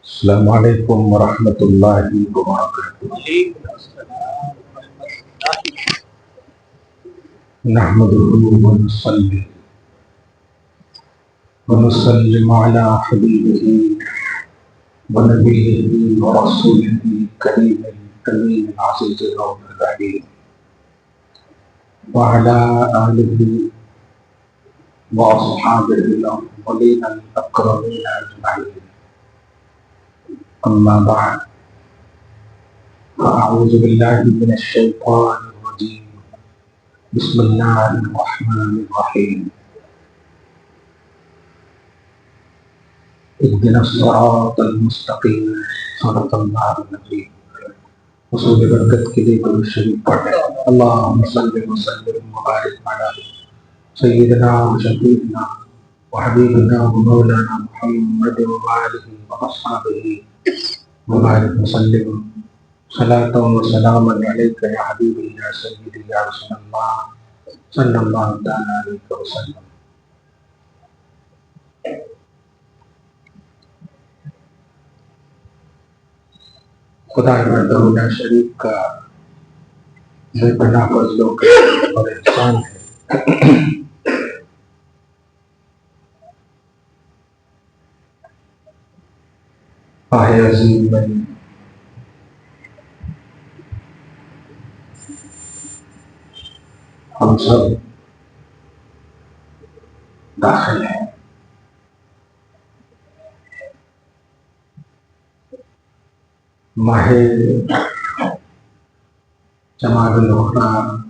السلام علیکم ورحمۃ اللہ وبرکاتہ۔ نحمده ونصلي ونسلم على حبيبه ونبيه ورسوله كريم الكريم العزيز الرؤوف الرحيم وعلى آله وأصحابه الأفضلين الأكرمين أجمعين. أما بعد، فأعوذ بالله من الشيطان الرجيم. بسم الله الرحمن الرحيم. اهدنا الصراط المستقيم صراط الله العظيم. حصول برکت کے لیے درود شریف پڑھیں۔ اللهم صل وسلم وبارك على سيدنا وشفيعنا وحبيبنا ومولانا محمد وآله وأصحابه وبارك وسلم صلاة وسلاما عليك يا حبيبي يا سيدي يا رسول الله صلى الله تعالى عليه وسلم. خدا وحدہ لا شریک کا بے پناہ فضل و کرم اور احسان ہے آہ عظیم میں ہم سب داخل ہیں۔ ماہ جمادی الاخری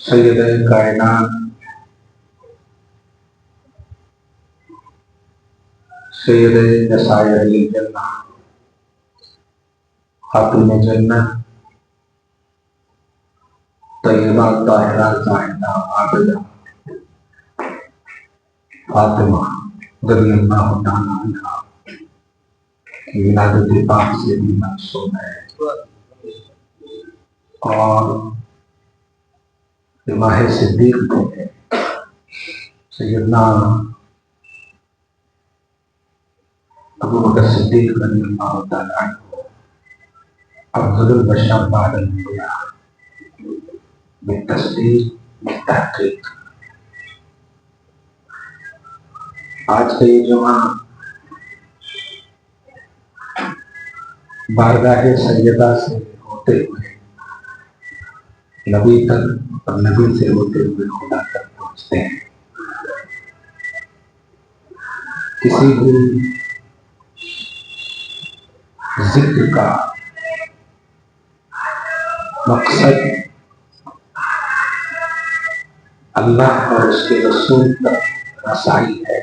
سیدہ کائنات سید نساء اہل الجنہ خاتون جنت طیبہ طاہرہ زاہدہ عابدہ فاطمہ رضی اللہ تعالیٰ عنہا کی ولادت پاک سے بھی منسوب ہے، اور ماہ صدیق بھی ہے۔ سیدنا ابو بکر صدیق رضی اللہ تعالیٰ عنہ افضل البشر بعد الانبیاء بالتصدیق بالتحقیق۔ آج کا یہ جمعہ بارگاہ سیدہ سے ہوتے ہوئے نبی تک اور نبی سے ہوتے ہوئے خدا تک پہنچتے ہیں۔ کسی بھی ذکر کا مقصد اللہ اور اس کے رسول تک رسائی ہے۔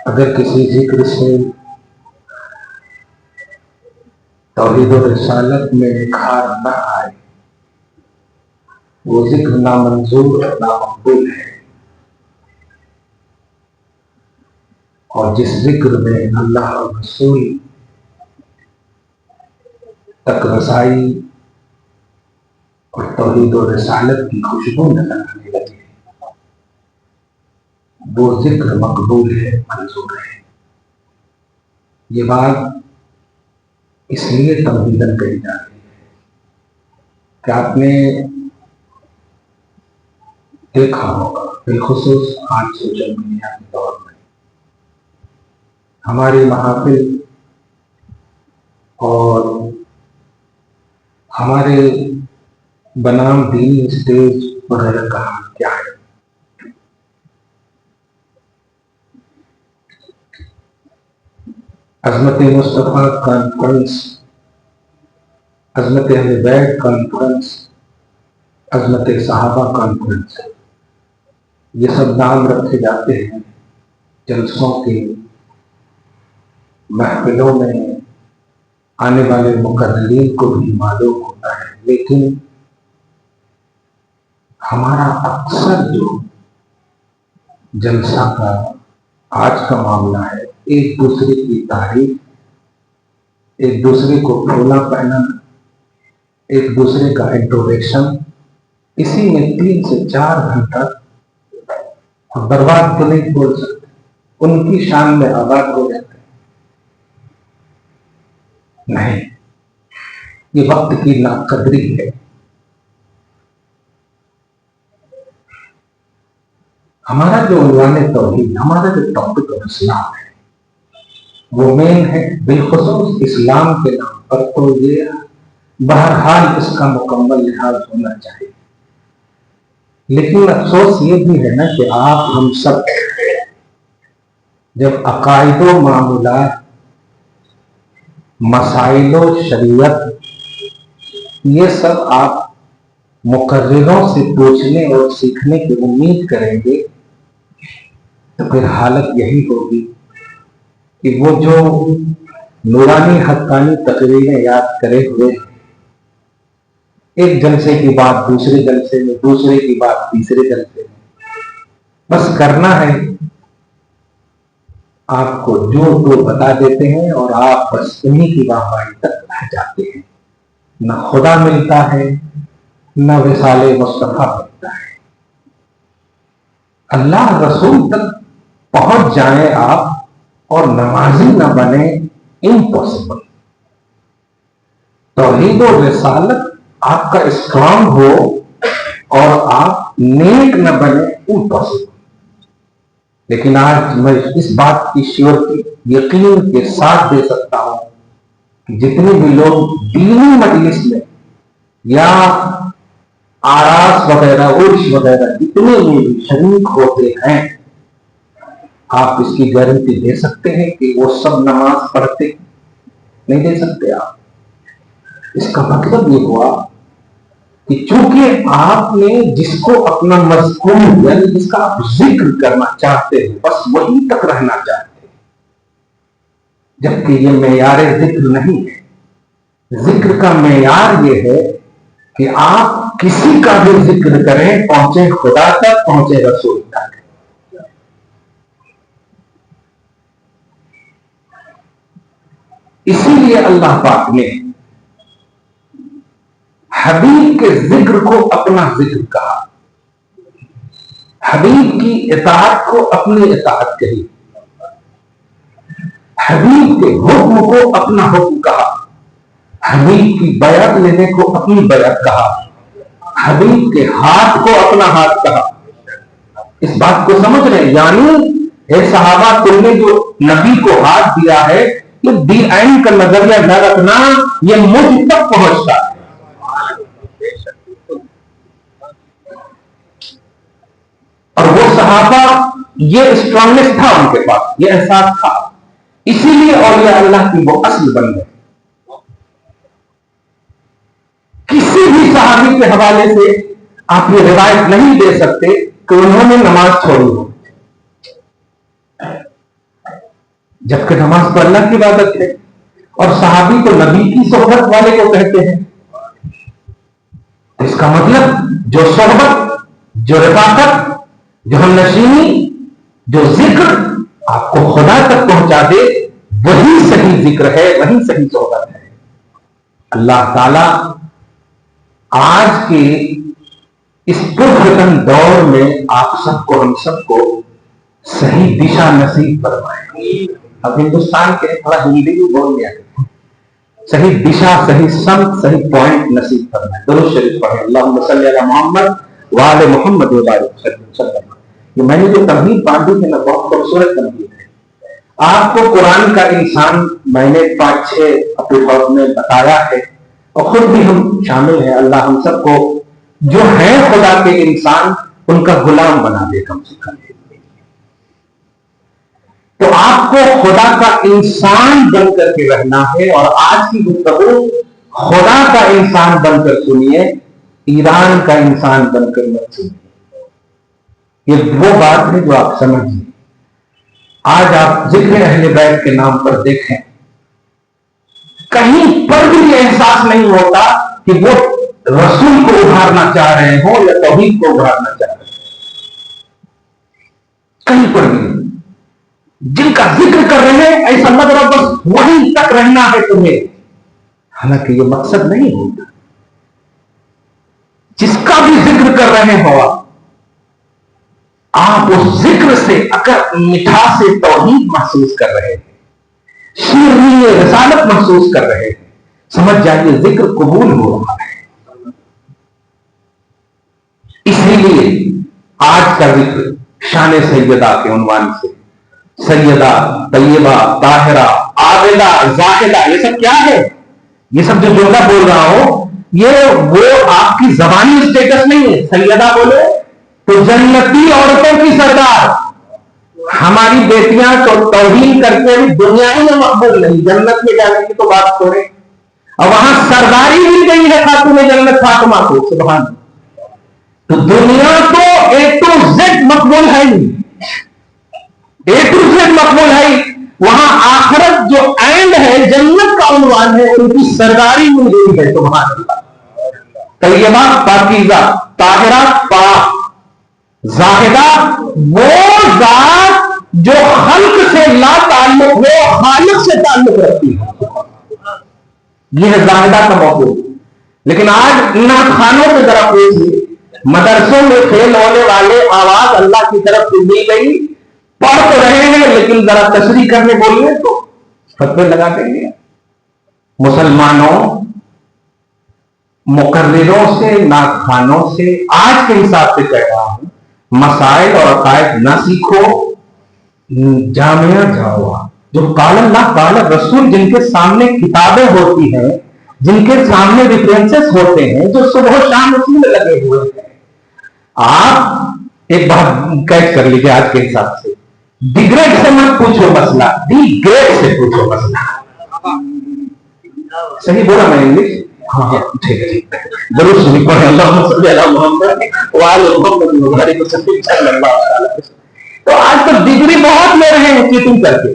اگر کسی ذکر سے توحید و رسالت میں نکھار نہ آئے، وہ ذکر نامنظور اور نامقبول ہے، اور جس ذکر میں اللہ اور رسول تک رسائی اور توحید و رسالت کی خوشبو نظر آنے لگے، وہ ذکر مقبول ہے، منظور ہے۔ یہ بات اس لیے تمہیداً کہی جا رہی ہے کہ آپ نے دیکھا ہوگا، بالخصوص آج سوشل میڈیا کے دور میں ہماری محافل اور ہمارے بنام دینی اسٹیج وغیرہ کا حال کیا ہے۔ عظمت مصطفیٰ کانفرنس، عظمت اہل بیت کانفرنس، عظمت صحابہ کانفرنس، یہ سب نام رکھے جاتے ہیں جلسوں کے، محفلوں میں آنے والے مقررین کو بھی معلوم ہوتا ہے، لیکن ہمارا اکثر جو جلسہ کا آج کا معاملہ ہے، ایک دوسرے کی تعریف، ایک دوسرے کو پھولا پہنانا، ایک دوسرے کا انٹروڈکشن اسی میں 3 سے 4 گھنٹہ برباد تو نہیں بول سکتے، ان کی شان میں آباد ہو جاتے نہیں، یہ وقت کی ناقدری ہے۔ ہمارا جو عنوان توحید، ہمارا جو ٹاپک اور اسلام ہے، وہ مین ہے بالخصوص اسلام کے نام پر، تو یہ بہرحال اس کا مکمل لحاظ ہونا چاہیے۔ لیکن افسوس یہ بھی ہے نا کہ آپ ہم سب جب عقائد و معاملات، مسائل و شریعت، یہ سب آپ مقرروں سے پوچھنے اور سیکھنے کی امید کریں گے تو پھر حالت یہی ہوگی کہ وہ جو نورانی حقانی تقریریں یاد کرے ہوئے ایک جلسے کی بات دوسرے جلسے میں، دوسرے کی بات تیسرے جلسے میں، بس کرنا ہے آپ کو جو تو بتا دیتے ہیں اور آپ بس انہی کی واہواہی تک رہ جاتے ہیں۔ نہ خدا ملتا ہے، نہ وصال مصطفیٰ ملتا ہے۔ اللہ رسول تک پہنچ جائیں آپ اور نمازی نہ بنے، امپاسبل۔ توحید و رسالت آپ کا اسٹرانگ ہو اور آپ نیک نہ بنے، امپاسبل۔ لیکن آج میں اس بات کی شیورٹی یقین کے ساتھ دے سکتا ہوں کہ جتنے بھی لوگ دینی مجلس میں یا آراس وغیرہ، عرش وغیرہ جتنے بھی شریک ہوتے ہیں، آپ اس کی گارنٹی دے سکتے ہیں کہ وہ سب نماز پڑھتے؟ نہیں دے سکتے آپ۔ اس کا مطلب یہ ہوا کہ چونکہ آپ نے جس کو اپنا مذکور، یعنی جس کا آپ ذکر کرنا چاہتے ہیں، بس وہی تک رہنا چاہتے ہیں، جبکہ یہ معیار ذکر نہیں ہے۔ ذکر کا معیار یہ ہے کہ آپ کسی کا بھی ذکر کریں، پہنچے خدا تک، پہنچے رسول تک۔ اسی لیے اللہ پاک نے حبیب کے ذکر کو اپنا ذکر کہا، حبیب کی اطاعت کو اپنی اطاعت کہی، حبیب کے حکم کو اپنا حکم کہا، حبیب کی بیعت لینے کو اپنی بیعت کہا، حبیب کے ہاتھ کو اپنا ہاتھ کہا۔ اس بات کو سمجھ رہے ہیں؟ یعنی اے صحابہ، تم نے جو نبی کو ہاتھ دیا ہے، یہ دی اینڈ کا نظریہ نہ رکھنا، یہ مجھ تک پہنچتا ہے۔ اور وہ صحابہ یہ اسٹرانگنس تھا ان کے پاس، یہ احساس تھا، اسی لیے اولیاء اللہ کی وہ اصل بن گئے۔ کسی بھی صحابی کے حوالے سے آپ یہ روایت نہیں دے سکتے کہ انہوں نے نماز چھوڑی ہو، جبکہ نماز تو اللہ کی عبادت ہے، اور صحابی تو نبی کی صحبت والے کو کہتے ہیں۔ اس کا مطلب جو صحبت، جو رفاقت، جو ہم نشینی، جو ذکر آپ کو خدا تک پہنچا دے، وہی صحیح ذکر ہے، وہی صحیح صحبت ہے۔ اللہ تعالی آج کے اس پرفتن دور میں آپ سب کو، ہم سب کو صحیح دشا نصیب فرمائے۔ اب ہندوستان کے تھوڑا ہندی بھی بول گیا، صحیح دشا، صحیح سمت، صحیح پوائنٹ نصیب فرمائے۔ درود شریف پڑھیں، اللہم صلی علی محمد وآل محمد وبارک وسلم۔ یہ میں نے جو تمہید باندھی ہے نا، بہت خوبصورت تمہید ہے۔ آپ کو قرآن کا انسان میں نے 5-6 ایپیسوڈ میں بتایا ہے، اور خود بھی ہم شامل ہیں۔ اللہ ہم سب کو جو ہیں خدا کے انسان، ان کا غلام بنا دے کم سے کم۔ تو آپ کو خدا کا انسان بن کر کے رہنا ہے، اور آج کی گفتگو خدا کا انسان بن کر سنیے، ایران کا انسان بن کر مت سنیے۔ یہ وہ بات ہے جو آپ سمجھیں۔ آج آپ ذکر اہل بیت کے نام پر دیکھیں، کہیں پر بھی یہ احساس نہیں ہوتا کہ وہ رسول کو ابھارنا چاہ رہے ہوں یا توحید کو ابھارنا چاہ رہے ہیں، کہیں پر بھی۔ جن کا ذکر کر رہے ہیں، ایسا مطلب بس وہیں تک رہنا ہے تمہیں، حالانکہ یہ مقصد نہیں ہوتا۔ جس کا بھی ذکر کر رہے ہو آپ اس ذکر سے اگر مٹھاس توحید محسوس کر رہے ہیں، شیرینی رسالت محسوس کر رہے ہیں، سمجھ جائیے ذکر قبول ہو رہا ہے۔ اسی لیے آج کا ذکر شان سیدہ کے عنوان سے، سیدہ، طیبہ، طاہرہ، عابدہ، زاہدہ، یہ سب کیا ہے؟ یہ سب جو جملہ بول رہا ہوں یہ وہ آپ کی زبانی اسٹیٹس نہیں ہے۔ سیدہ بولے تو جنتی عورتوں کی سردار، ہماری بیٹیاں تو توہین کرتے ہوئے دنیا ہی میں مقبول نہیں، جنت میں جانے کی تو بات چھوڑے، اور وہاں سرداری مل گئی ہے خاتون جنت فاطمہ کو، سبحان اللہ۔ تو دنیا تو اے ٹو زیڈ مقبول ہے ہی، اے ٹو زیڈ مقبول ہے ہی، وہاں آخرت جو اینڈ ہے، جنت کا عنوان ہے، ان کی سرداری مل گئی ہے، سبحان اللہ۔ طیبہ پاکیزہ، طاہرہ پاک، زاہدہ وہ ذات جو خلق سے لا تعلق وہ خالق سے تعلق رکھتی ہے، یہ ہے زاہدہ کا موضوع۔ لیکن آج نعت خانوں میں ذرا پوچھیے، مدرسوں میں فیل ہونے والے آواز اللہ کی طرف سے دی گئی، پڑھ تو رہے ہیں لیکن ذرا تشریح کرنے بولیے تو فتوے لگا دیں گے۔ مسلمانوں، مقرروں سے، نعت خانوں سے آج کے حساب سے کہہ رہا ہوں، مسائل اور عقائد نہ سیکھو، جامعہ جاؤ، جو قال اللہ قال رسول جن کے سامنے کتابیں ہوتی ہیں، جن کے سامنے ریفرنسز ہوتے ہیں، جو صبح و شام اسی میں لگے ہوئے ہیں، آپ ایک بات کیچ کر لیجیے آج کے حساب سے، ڈی گریڈ سے مت پوچھو مسئلہ، ڈی گریڈ سے پوچھو مسئلہ۔ صحیح بولا میں انگلش؟ ہاں ٹھیک ہے، ضرور سنی پڑھے اللہم صلی علی محمد وآل محمد وبارک وسلم صلی اللہ علیہ وسلم۔ تو آج تو ڈگری بہت لے رہے ہیں چیٹنگ کر کے،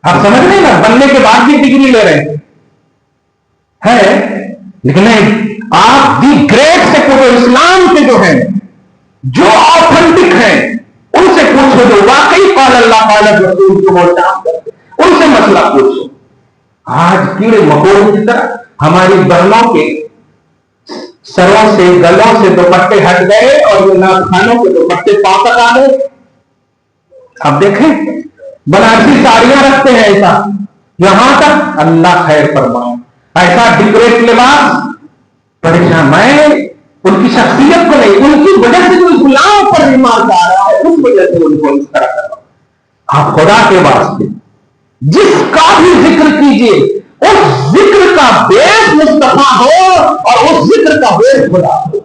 آپ سمجھ رہے ہیں نا، بننے کے بعد بھی ڈگری لے رہے ہیں، لیکن نہیں، آپ دی گریٹ سے پوچھو، اسلام کے جو ہیں، جو آتھنٹک ہیں، ان سے پوچھو، جو واقعی قال اللہ قال رسول کو بولتا ان سے مسئلہ پوچھو۔ آج کیڑے مکوڑوں کی طرح ہماری بہنوں کے سروں سے، گلوں سے دوپٹے ہٹ گئے اور یہ نعت خانوں کے دوپٹے پاؤں تک آ گئے۔ اب دیکھیں بنارسی ساڑیاں رکھتے ہیں، ایسا یہاں تک، اللہ خیر فرمائے، ایسا ڈیکوریٹ لباس، پریشان میں ان کی شخصیت کو نہیں، ان کی وجہ سے جو اسلام پر ایمان آ رہا ہے اس وجہ سے ان کو اس طرح کر رہا ہوں۔ آپ خدا کے واسطے جس کا بھی ذکر کیجیے اس ذکر کا بیس مصطفیٰ ہو اور اس ذکر کا بیس خدا ہو۔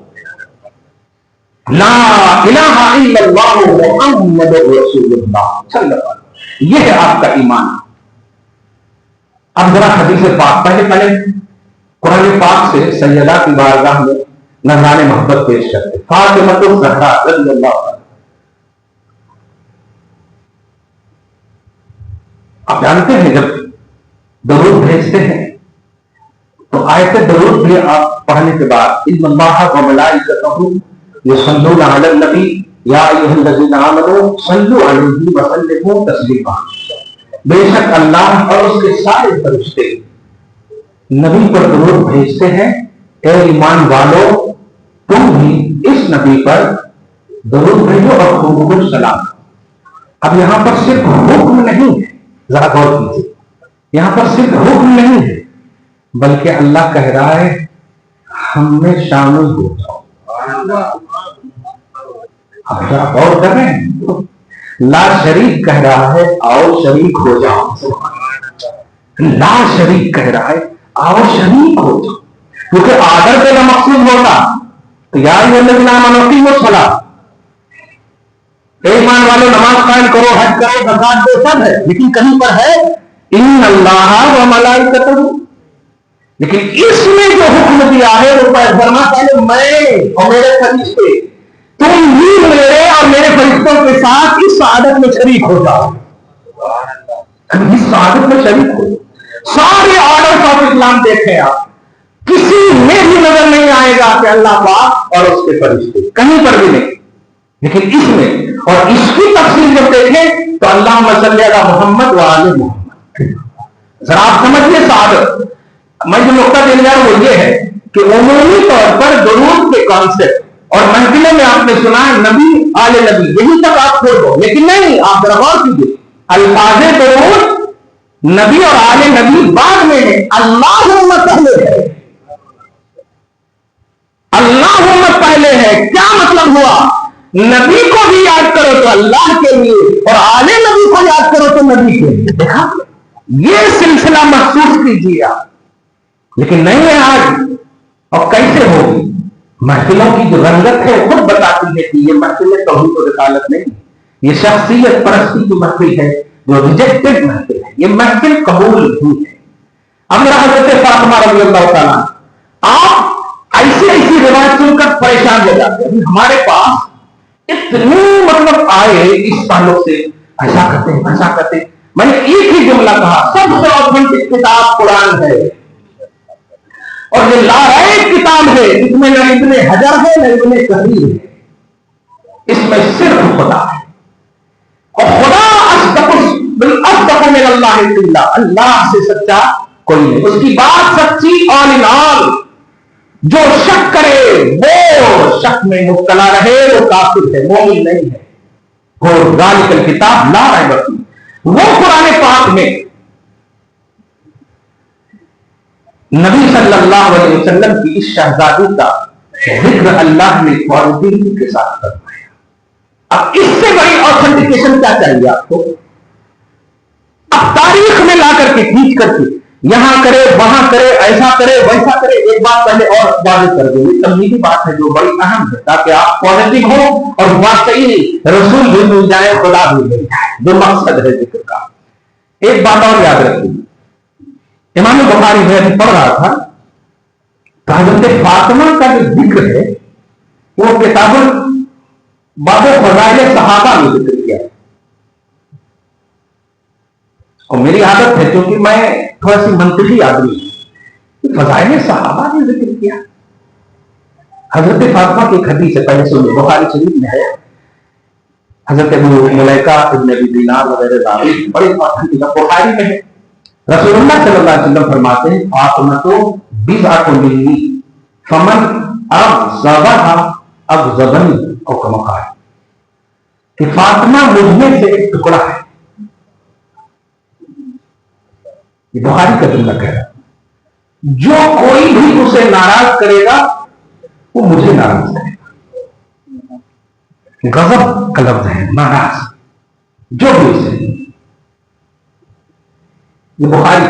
لا الہ الا اللہ محمد رسول اللہ صلی اللہ علیہ وسلم، یہ ہے آپ کا ایمان۔ اب ذرا حدیث پاک، پہلے قرآن پاک سے سیدہ کی بارگاہ میں نذران محبت پیش کرتے، فاطمہ الزہرا رضی اللہ عنہا۔ آپ جانتے ہیں جب درود بھیجتے ہیں تو آیت درود بھی آپ پڑھنے کے بعد ان اللہ و ملائکتہ یصلون علی النبی یا ایھا الذین آمنوا صلوا علیہ وسلموا تسلیما، بے شک اللہ اور اس کے سارے فرشتے نبی پر درود بھیجتے ہیں، اے ایمان والو تم بھی اس نبی پر درود بھیجو اور خوب سلام۔ اب یہاں پر صرف حکم نہیں ہے، ذرا غور کیجیے، یہاں پر صرف حکم نہیں ہے بلکہ اللہ کہہ رہا ہے ہم میں شامل ہو جاؤ۔ آپ ذرا غور کر رہے ہیں، لا شریک کہہ رہا ہے آؤ شریک ہو جاؤ، لا شریک کہہ رہا ہے آؤ شریک ہو جاؤ، کیونکہ آدر پہ نہ مقصود ہوتا تو یا الذین آمنوا اقیموا الصلاۃ، ایمان والے نماز قائم کرو، حج کرو، زکات دو، سب ہے، لیکن کہیں پر ہے ان اللہ و ملائکتہ، لیکن اس میں جو حکم دیا ہے وہ فرماتا ہے میں اور میرے فرشتے تم بھی میرے اور میرے فرشتوں کے ساتھ اس سعادت میں شریک ہو جاؤ، اس سعادت میں شریک ہو۔ سارے آرڈر آف اسلام دیکھیں آپ، کسی میں بھی نظر نہیں آئے گا کہ اللہ پاک اور اس کے فرشتے، کہیں پر بھی نہیں، لیکن اس میں اور اس کی تفصیل جب دیکھیں تو اللہم صلی علی محمد وآل محمد۔ ذرا آپ سمجھیے سعادت، میں جو نقطہ دے رہا ہوں وہ یہ ہے کہ عمومی طور پر درود کے کانسیپٹ اور منزلوں میں آپ نے سنا ہے نبی آل نبی، یہی تک آپ چھوڑ دو، لیکن نہیں، آپ ذرا غور کیجیے، الفاظ درود نبی اور آل نبی بعد میں ہے، اللہم پہلے ہے، اللہم پہلے ہے۔ کیا مطلب ہوا؟ نبی کو بھی یاد کرو تو اللہ کے لیے، اور آل نبی کو یاد کرو تو نبی کے لیے۔ دیکھا، یہ سلسلہ محسوس کیجیے آپ، لیکن نہیں ہے آج۔ اور کیسے ہوگی؟ محفلوں کی جو رنگت ہے خود بتاتی ہے کہ یہ محفل توحید و رسالت نہیں، یہ شخصیت پرستی کی محفل ہے، جو ریجیکٹڈ محفل ہے، یہ محفل قبول نہیں ہے۔ اب حضرت فاطمہ رضی اللہ تعالیٰ، آپ ایسی ایسی روایت سن کر پریشان ہو جاتے ہیں، ہمارے پاس اتنی مطلب آئے اس تعلق سے، ایسا کرتے ہیں ایسا کرتے ہیں۔ میں نے ایک ہی جملہ کہا، سب سے اوتھینٹک کتاب قرآن ہے، اور یہ لاریب کتاب ہے، اس میں نہ ابن حجر ہے نہ ابن کثیر ہے، اس میں صرف خدا ہے، اور خدا اصدق من اللہ الا، اللہ سے سچا کوئی نہیں، اس کی بات سچی، آل ان آل۔ جو شک کرے وہ شک میں مبتلا رہے، وہ کافر ہے، مومن نہیں ہے۔ اور ذالک الکتاب لا ریب فیہ، وہ قرآن پاک میں نبی صلی اللہ علیہ وسلم کی اس شہزادی کا ذکر اللہ نے قرآن کے ساتھ فرمایا۔ اب اس سے بڑی آتھینٹیکیشن کیا چاہیے آپ کو؟ اب تاریخ میں لا کر کے کھینچ کر کے یہاں کرے وہاں کرے، ایسا کرے ویسا کرے۔ ایک بات پہلے اور واضح کر دیں، تمہیدی بات ہے جو بڑی اہم ہے، تاکہ آپ پازیٹو ہو اور واقعی رسول بھی مل جائے، خدا بھی مل جائے، جو مقصد ہے ذکر کا۔ ایک بات اور یاد رکھیے، امام بخاری میں پڑھ رہا تھا کہ حضرت فاطمہ کا جو ذکر ہے وہ کتاب باب فضائل صحابہ میں ذکر کیا، اور میری عادت ہے کیونکہ میں تھوڑا سی منطقی آدمی ہوں، فضائل صحابہ نے ذکر کیا۔ حضرت فاطمہ کی ایک حدیث سے پہلے سنیے، بخاری شریف میں ہے، حضرت ابو ملیکہ ابن ابی دینار وغیرہ راوی بڑے اوتھینٹک بخاری میں ہے۔ رسول اللہ صلی اللہ علیہ وسلم فرماتے ہیں فاطمہ تو بضعۃ منی فمن اغضبها اغضبنی، او کما قال، کہ فاطمہ مجھ میں سے ایک ٹکڑا ہے۔ یہ بخاری کا جملہ کہہ رہا ہے، جو کوئی بھی اسے ناراض کرے گا وہ مجھے ناراض کرے گا۔ غضب کا لفظ ہے، ناراض، جو بھی اسے، یہ بخاری۔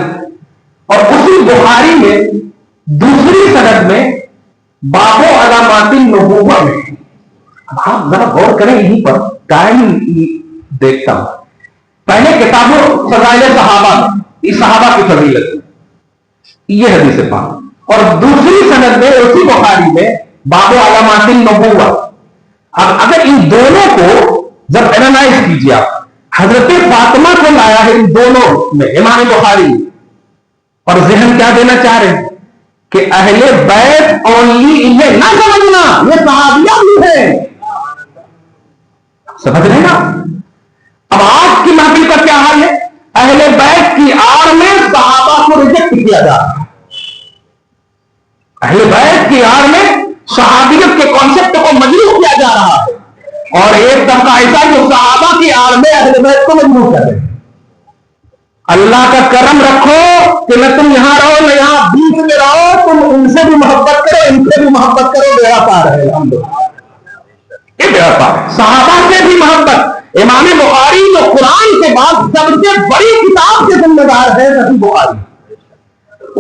اور اسی بخاری میں دوسری سند میں باب علامات النبوہ میں، اب آپ ذرا غور کریں، یہیں پر ٹائم دیکھتا ہوں، پہلے کتاب فضائل صحابہ میں یہ صحابہ کی فضیلت یہ حدیث پاک، اور دوسری سند میں اسی بخاری میں باب علامات النبوہ۔ اب اگر ان دونوں کو جب اینالائز کیجیے آپ، حضرت فاطمہ کو لایا ہے ان دونوں میں امام بخاری، اور ذہن کیا دینا چاہ رہے ہیں کہ اہل بیت اونلی انہیں نہ سمجھنا، یہ صحابیہ بھی ہے، سمجھ رہے نا؟ اب آج کی محفل کا کیا حال ہے؟ اہل بیت کی آڑ میں صحابہ کو ریجیکٹ کیا جا رہا ہے، اہل بیت کی آڑ میں صحابیت کے کانسیپٹ کو مجروح کیا جا رہا ہے، اور ایک طبقہ ایسا جو صحابہ کی آڑ میں اہل بیت کو مجروح کر رہے ہیں۔ اللہ کا کرم رکھو کہ نہ تم یہاں رہو نہ یہاں بیچ میں رہو، تم ان سے بھی محبت کرو ان سے بھی محبت کرو، بیڑا پار ہے الحمدللہ، یہ بیڑا پار ہے۔ صحابہ سے بھی محبت، امام بخاری جو قرآن کے بعد سب سے بڑی کتاب کے ذمہ دار ہے صحیح بخاری،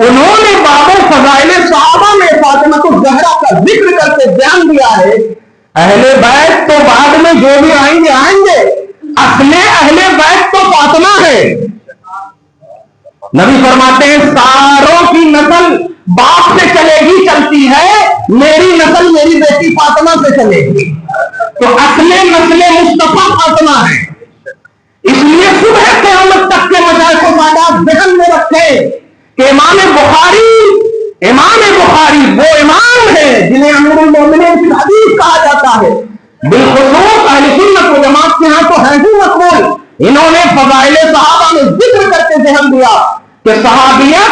انہوں نے باب فضائل صحابہ میں فاطمہ الزہرا کا ذکر کر کے بیان دیا ہے اہل بیت تو بعد میں جو بھی آئیں گے، اصل اہل بیت تو فاطمہ ہے۔ نبی فرماتے ہیں ساروں کی نسل باپ سے چلے گی، چلتی ہے، میری نسل میری بیٹی فاطمہ سے چلے گی، تو اصل نسل مصطفیٰ فاطمہ ہے۔ اس لیے صبح قیامت تک کے مشائخ و سادات ذہن میں رکھیں کہ امام بخاری وہ امام ہے جنہیں امیر المومنین فی الحدیث کہا جاتا ہے، بالخصوص اہل سنت و جماعت کے ہاں تو ہے ہی مقبول۔ انہوں نے فضائل صحابہ میں ذکر کر کے ذہن دیا کہ صحابیت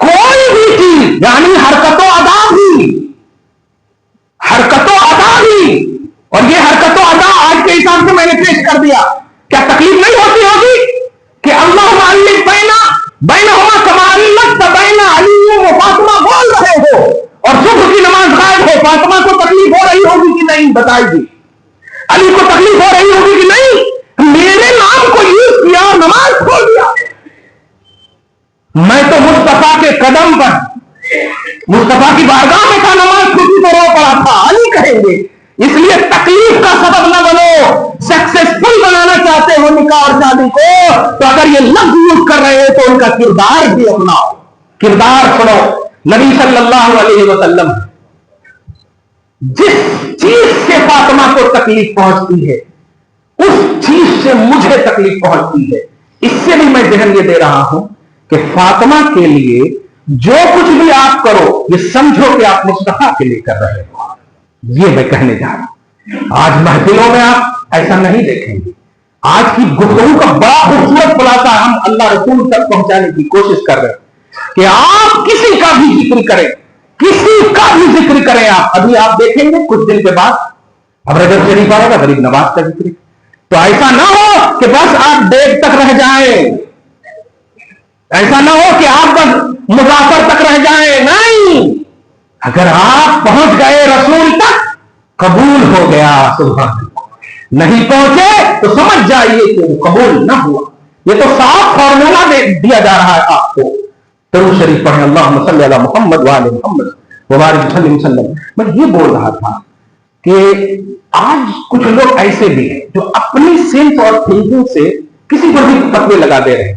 کوئی بھی چیز یعنی حرکت و ادا بھی، اور یہ حرکت و ادا آج کے حساب سے میں نے پیش کر دیا، کیا تکلیف نہیں ہوتی ہوگی کہ اللہ معلق بینہما کما علقت بین علی و فاطمہ بول رہے ہو اور صبح کی نماز غائب ہو، فاطمہ کو تکلیف ہو رہی ہوگی کہ نہیں بتائیے، علی کو تکلیف ہو رہی ہوگی کہ نہیں، میرے نام کو یوز کیا اور نماز چھوڑ دیا۔ میں تو مصطفیٰ کے قدم پر، مصطفیٰ کی بارگاہ میں تھا، نماز چھوٹی تو رو پڑا تھا، علی کہیں گے۔ اس لیے تکلیف کا سبب نہ بنو، سکسیسفل بنانا چاہتے ہو نکاح اور شادی کو تو اگر یہ لفظ یوز کر رہے ہو تو ان کا کردار بھی اپناؤ، کردار سنو۔ نبی صلی اللہ علیہ وسلم جس چیز سے فاطمہ کو تکلیف پہنچتی ہے اس چیز سے مجھے تکلیف پہنچتی ہے، اس سے بھی میں ذہن یہ دے رہا ہوں کہ فاطمہ کے لیے جو کچھ بھی آپ کرو یہ سمجھو کہ آپ مصطفیٰ کے لیے کر رہے ہو، یہ میں کہنے جا رہا ہوں۔ آج محفلوں میں آپ ایسا نہیں دیکھیں گے، آج کی گفتگو کا بڑا خوبصورت خلاصہ ہم اللہ رسول تک پہنچانے کی کوشش کر رہے ہیں کہ آپ کسی کا بھی ذکر کریں، کسی کا بھی ذکر کریں، ابھی آپ دیکھیں گے کچھ دن کے بعد اب رجب شریف آئے گا، غریب نواز کا ذکر، تو ایسا نہ ہو کہ بس آپ ڈیٹ تک رہ جائیں، ایسا نہ ہو کہ آپ بس مسافر تک رہ جائیں، نہیں، اگر آپ پہنچ گئے رسول تک قبول ہو گیا، سبحان اللہ، نہیں پہنچے تو سمجھ جائیے کہ وہ قبول نہ ہوا۔ یہ تو صاف فارمولا دیا جا رہا ہے آپ کو۔ درود شریف پڑھیں، اللہم صلی علی محمد وآل محمد وبارک وسلم۔ میں یہ بول رہا تھا کہ آج کچھ لوگ ایسے بھی ہیں جو اپنی سینس اور تھنکنگ سے کسی پر بھی فتوے لگا دے رہے ہیں۔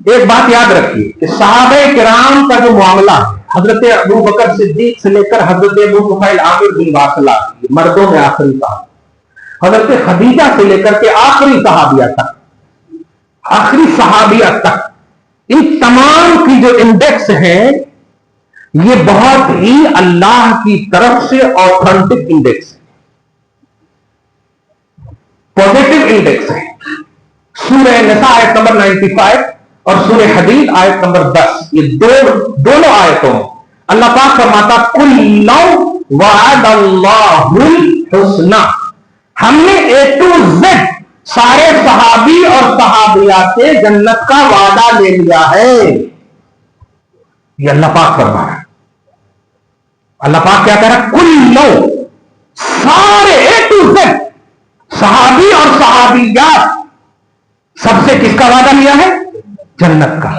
ایک بات یاد رکھیے کہ صحابہ کرام کا جو معاملہ ہے، حضرت ابو بکر صدیق سے لے کر حضرت ابو طفیل عامر بن واصلہ، مردوں میں آخری صحابی، حضرت خدیجہ سے لے کر کے آخری صحابیہ تک، ان تمام کی جو انڈیکس ہیں یہ بہت ہی اللہ کی طرف سے آتھینٹک انڈیکس ہے، پوزیٹو انڈیکس ہے۔ سورہ نساء آیت نمبر 95 اور سورہ حدید آیت نمبر 10، یہ دونوں آیتوں میں اللہ پاک فرماتا کُلًّا وعد اللہ الحسنى، ہم نے A to Z سارے صحابی اور صحابیات سے جنت کا وعدہ لے لیا ہے، یہ اللہ پاک فرما رہا ہے۔ اللہ پاک کیا کہہ رہا ہے؟ کُلًّا، سارے A to Z صحابی اور صحابیات سب سے کس کا وعدہ لیا ہے؟ جنت کا۔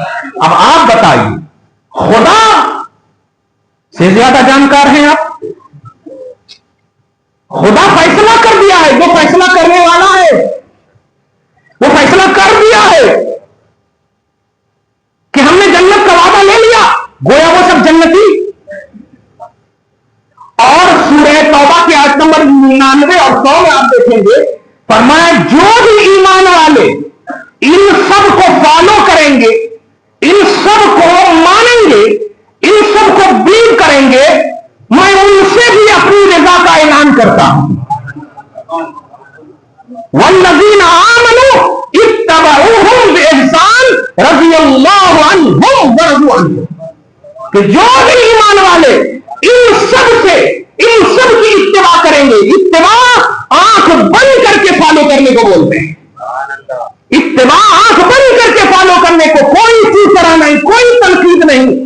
اب آپ بتائیے، خدا سے زیادہ جانکار ہیں آپ؟ خدا فیصلہ کر دیا ہے، جو فیصلہ کرنے والا ہے وہ فیصلہ کر دیا ہے کہ ہم نے جنت کا وعدہ لے لیا، گویا وہ سب جنتی۔ اور سورہ توبہ کی آیت نمبر 99 اور 100 میں آپ دیکھیں گے، فرمایا جو بھی ایمان والے ان سب کو فالو کریں گے، ان سب کو مانیں گے، ان سب کو بیٹ کریں گے، میں ان سے بھی اپنی رضا کا اعلان کرتا ہوں۔ والذین آمنوا اتبعوہم بإحسان رضی اللہ عنہم ورضوا عنہ، کہ جو بھی ایمان والے ان سب کی اتباع کریں گے، اتباع آنکھ بند کر کے فالو کرنے کو بولتے ہیں، اتباع آنکھ بند کر کے فالو کرنے کو، کوئی چیز طرح نہیں، کوئی تنقید نہیں،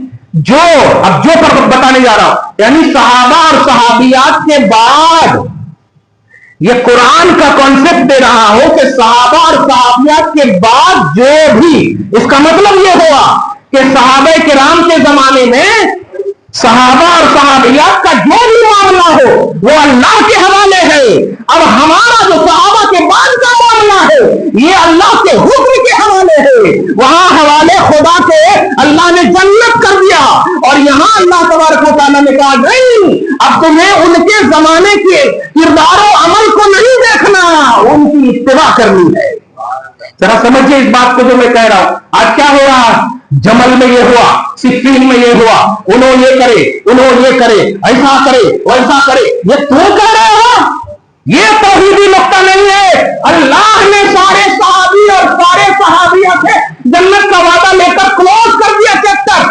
اب جو پر بتانے جا رہا ہوں، یعنی صحابہ اور صحابیات کے بعد یہ قرآن کا کانسیپٹ دے رہا ہوں کہ صحابہ اور صحابیات کے بعد جو بھی، اس کا مطلب یہ ہوا کہ صحابہ کرام کے زمانے میں صحابہ اور صحابیات کا جو بھی معاملہ ہو وہ اللہ کے حوالے ہے۔ اب ہمارا جو صحابہ کے بعد کا معاملہ ہے یہ اللہ کے حکم کے حوالے ہے، وہاں حوالے خدا کے اللہ نے جنت کر دیا، اور یہاں اللہ تبارک و تعالیٰ نے کہا نہیں، اب تمہیں ان کے زمانے کے کردار و عمل کو نہیں دیکھنا، ان کی اتباع کرنی ہے۔ ذرا سمجھیے اس بات کو جو میں کہہ رہا ہوں۔ آج کیا ہو رہا ہے؟ جمل میں یہ ہوا، صفین میں یہ ہوا، انہوں یہ کرے، انہوں یہ کرے، ایسا کرے ویسا کرے، یہ تو کہہ رہے ہو؟ یہ توحیدی نقطہ نہیں ہے۔ اللہ نے سارے صحابی اور سارے صحابیہ سے جنت کا وعدہ لے کر کلوز کر دیا چیپٹر،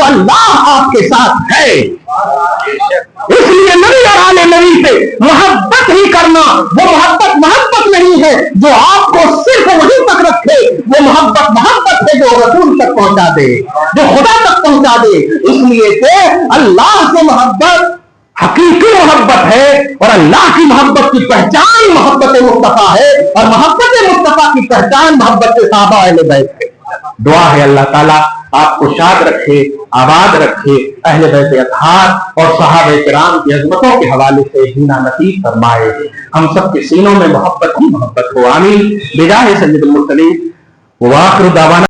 تو اللہ آپ کے ساتھ ہے. اس لیے نبی اور آل نبی سے محبت ہی کرنا وہ محبت نہیں ہے جو آپ کو صرف وہیں تک رکھے, وہ محبت ہے جو رسول تک پہنچا دے, جو خدا تک پہنچا دے. اس لیے کہ اللہ سے محبت حقیقی محبت ہے, اور اللہ کی محبت کی پہچان محبت مصطفیٰ ہے, اور محبت مصطفیٰ کی پہچان محبت صحابہ اہل بیت ہے. دعا ہے اللہ تعالیٰ آپ کو شاد رکھے, آباد رکھے, اہل بیت اطہار اور صحابہ کرام کی عظمتوں کے حوالے سے جینا نصیب فرمائے. ہم سب کے سینوں میں محبت ہی محبت ہو. آمین. بجاہ سید المرسلین وآخر دعوانا